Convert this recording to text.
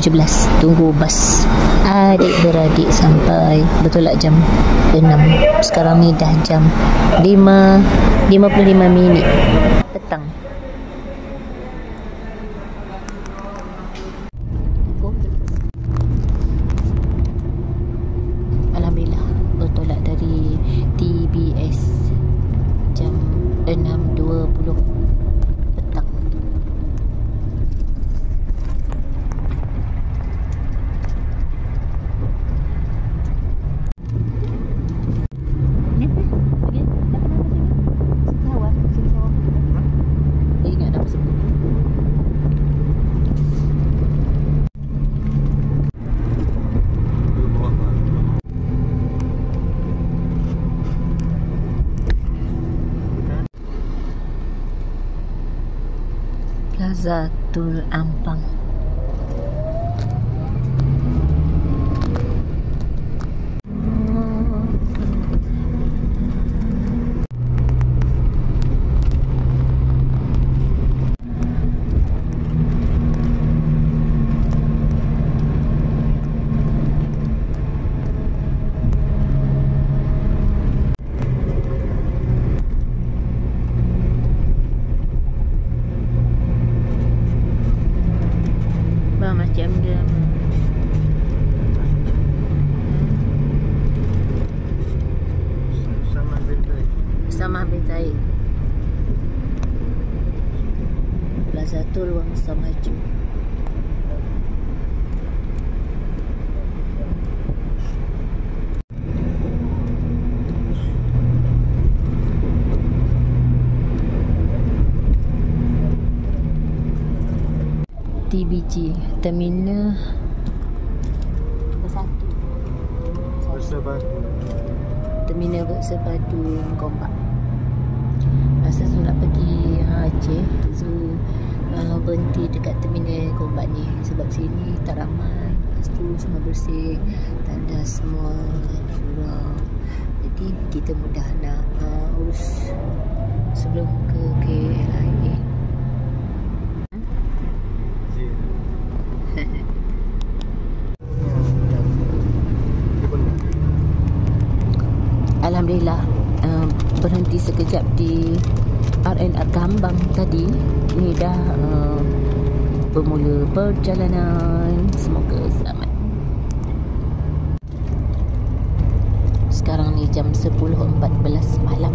17 tunggu bas adik-beradik sampai betul tak jam 6. Sekarang ni dah jam 5.55 petang. Alhamdulillah bertolak dari TBS jam 6.20 petang. Plazatul Ampang. Macam dia sama bin Zaid Plazatul Wangsa Maju. TBG Terminal Bersepadu. Terminal Bersepadu Gombak. Masa tu nak pergi Aceh, so berhenti dekat terminal Gombak ni sebab sini tak ramai, lepas tu semua bersih, tanda semua surau, jadi kita mudah nak urus sebelum ke KLIA. Alhamdulillah berhenti sekejap di RNR Gambang tadi. Ini dah bermula perjalanan. Semoga selamat. Sekarang ni jam 10.14 malam.